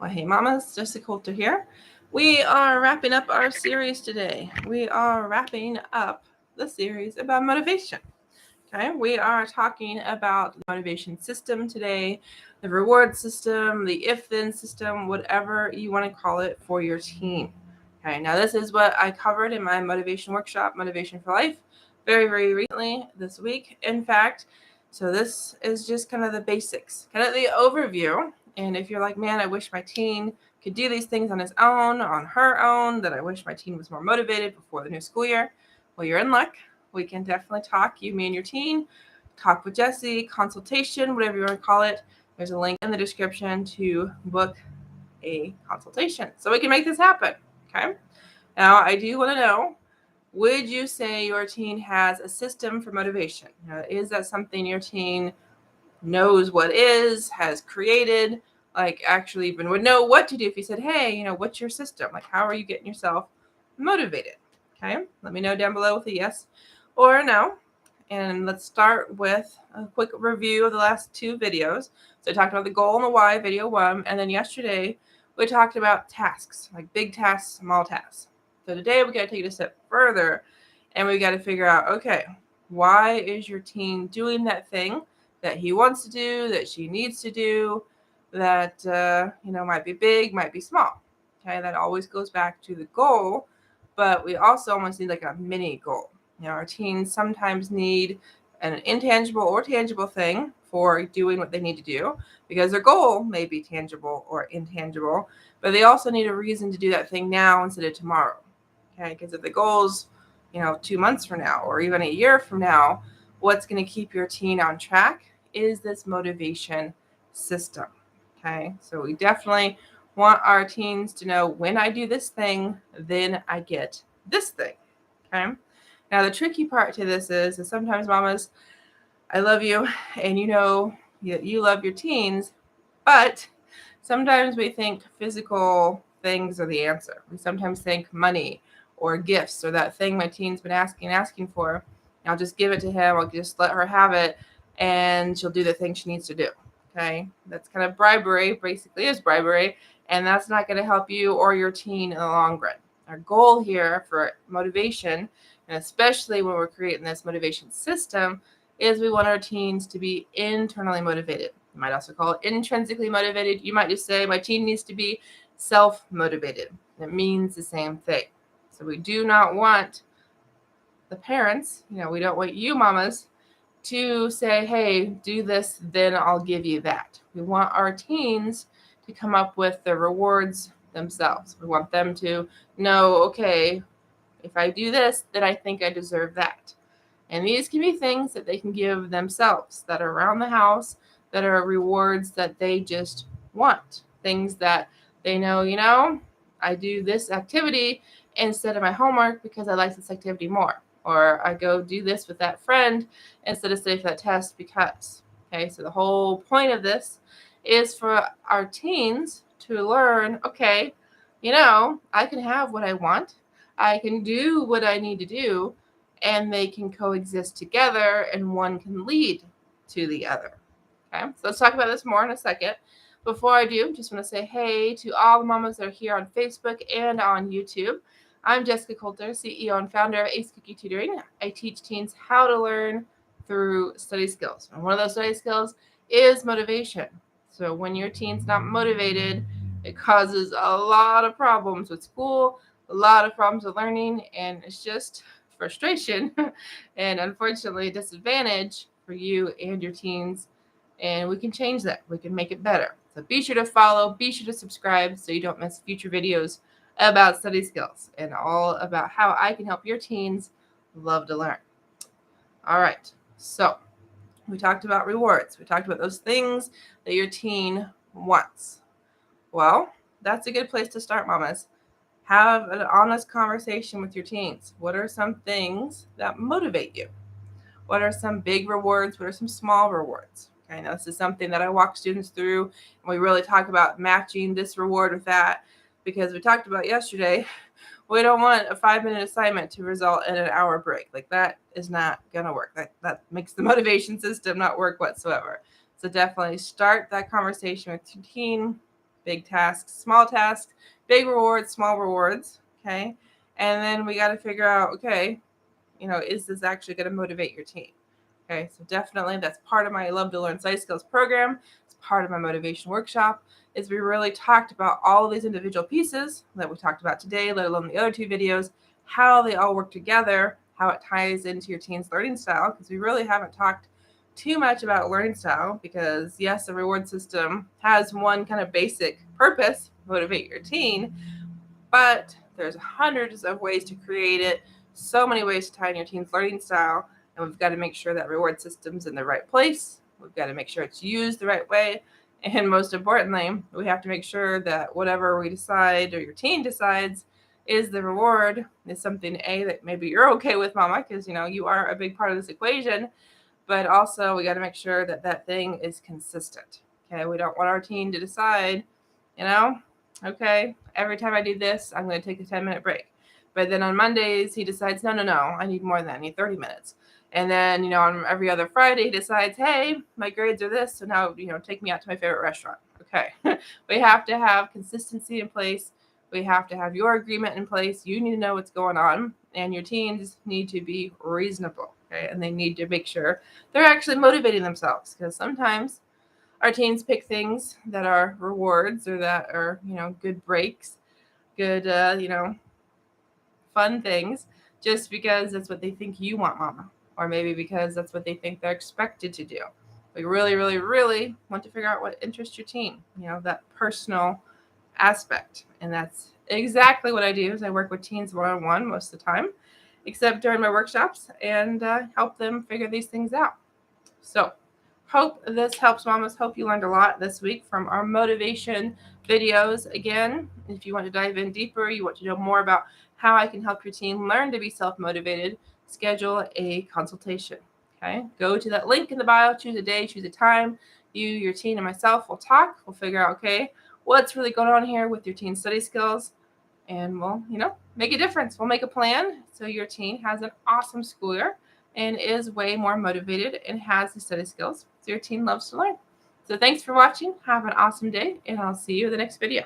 Well, hey mamas, Jessica Coulter here. We are wrapping up our series today. We are wrapping up the series about motivation. Okay, we are talking about the motivation system today, the reward system, the if-then system, whatever you want to call it for your teen. Okay, now this is what I covered in my motivation workshop, Motivation for Life, very recently this week. In fact, so this is just kind of the basics, kind of the overview. And if you're like, man, I wish my teen could do these things on his own, on her own, that I wish my teen was more motivated before the new school year, well, you're in luck. We can definitely talk, you, me, and your teen. Talk with Jessie, consultation, whatever you want to call it. There's a link in the description to book a consultation so we can make this happen. Okay. Now, I do want to know, would you say your teen has a system for motivation? Is that something your teen knows what is, has created, like actually even would know what to do if you said, hey, what's your system? Like, how are you getting yourself motivated? Okay. Let me know down below with a yes or a no. And let's start with a quick review of the last two videos. So I talked about the goal and the why, video 1. And then yesterday, we talked about tasks, like big tasks, small tasks. So today, we got to take it a step further. And we got to figure out, okay, why is your teen doing that thing that he wants to do, that she needs to do, that, might be big, might be small. Okay, that always goes back to the goal. But we also almost need like a mini goal. Our teens sometimes need an intangible or tangible thing for doing what they need to do because their goal may be tangible or intangible, but they also need a reason to do that thing now instead of tomorrow. Okay, because if the goal's 2 months from now or even a year from now, what's going to keep your teen on track is this motivation system. Okay, so we definitely want our teens to know, when I do this thing, then I get this thing. Okay. Now, the tricky part to this is sometimes mamas, I love you, and you love your teens, but sometimes we think physical things are the answer. We sometimes think money or gifts or that thing my teen's been asking for. I'll just give it to him. I'll just let her have it, and she'll do the thing she needs to do. Okay, that's kind of bribery, basically is bribery, and that's not going to help you or your teen in the long run. Our goal here for motivation, and especially when we're creating this motivation system, is we want our teens to be internally motivated. You might also call it intrinsically motivated. You might just say, my teen needs to be self-motivated. It means the same thing. So we do not want the parents, we don't want you mamas to say, hey, do this, then I'll give you that. We want our teens to come up with the rewards themselves. We want them to know, okay, if I do this, then I think I deserve that. And these can be things that they can give themselves that are around the house, that are rewards that they just want. Things that they know, I do this activity instead of my homework because I like this activity more. Or I go do this with that friend instead of study for that test because. Okay, so the whole point of this is for our teens to learn, okay, I can have what I want. I can do what I need to do, and they can coexist together, and one can lead to the other. Okay, so let's talk about this more in a second. Before I do, just want to say hey to all the mamas that are here on Facebook and on YouTube. I'm Jessica Coulter, CEO and founder of Ace Cookie Tutoring. I teach teens how to learn through study skills. And one of those study skills is motivation. So when your teen's not motivated, it causes a lot of problems with school, a lot of problems with learning, and it's just frustration and unfortunately a disadvantage for you and your teens. And we can change that. We can make it better. So be sure to follow, be sure to subscribe so you don't miss future videos about study skills and all about how I can help your teens love to learn. All right. So we talked about rewards. We talked about those things that your teen wants. Well, that's a good place to start, mamas. Have an honest conversation with your teens. What are some things that motivate you? What are some big rewards? What are some small rewards? Okay, now this is something that I walk students through, and we really talk about matching this reward with that, because we talked about yesterday, we don't want a 5-minute assignment to result in an hour break. Like, that is not going to work. That makes the motivation system not work whatsoever. So definitely start that conversation with your teen. big tasks, small tasks, big rewards, small rewards. Okay. And then we got to figure out, okay, is this actually going to motivate your team? Okay, so definitely that's part of my Love to Learn Study Skills program. It's part of my motivation workshop. Is we really talked about all of these individual pieces that we talked about today, let alone the other two videos, how they all work together, how it ties into your teen's learning style, because we really haven't talked too much about learning style, because yes, the reward system has one kind of basic purpose, motivate your teen, but there's hundreds of ways to create it, so many ways to tie in your teen's learning style, and we've got to make sure that reward system's in the right place. We've got to make sure it's used the right way. And most importantly, we have to make sure that whatever we decide or your teen decides is the reward is something that maybe you're okay with, mama, because you are a big part of this equation, but also we got to make sure that that thing is consistent. Okay, we don't want our teen to decide, okay, every time I do this, I'm going to take a 10-minute break. But then on Mondays, he decides, no, I need more than that. I need 30 minutes. And then, on every other Friday, he decides, hey, my grades are this, so now, take me out to my favorite restaurant. Okay. We have to have consistency in place. We have to have your agreement in place. You need to know what's going on, and your teens need to be reasonable. Okay. And they need to make sure they're actually motivating themselves, because sometimes our teens pick things that are rewards or that are, good breaks, good, fun things, just because that's what they think you want, mama, or maybe because that's what they think they're expected to do. We really, really, really want to figure out what interests your teen, that personal aspect. And that's exactly what I do is I work with teens one-on-one most of the time, except during my workshops, and help them figure these things out. So hope this helps, mamas. Hope you learned a lot this week from our motivation videos. Again, if you want to dive in deeper, you want to know more about how I can help your teen learn to be self-motivated, schedule a consultation. Okay, go to that link in the bio, choose a day, choose a time. You, your teen, and myself will talk. We'll figure out, okay, what's really going on here with your teen study skills, and we'll, make a difference. We'll make a plan so your teen has an awesome school year and is way more motivated and has the study skills so your teen loves to learn. So thanks for watching. Have an awesome day, and I'll see you in the next video.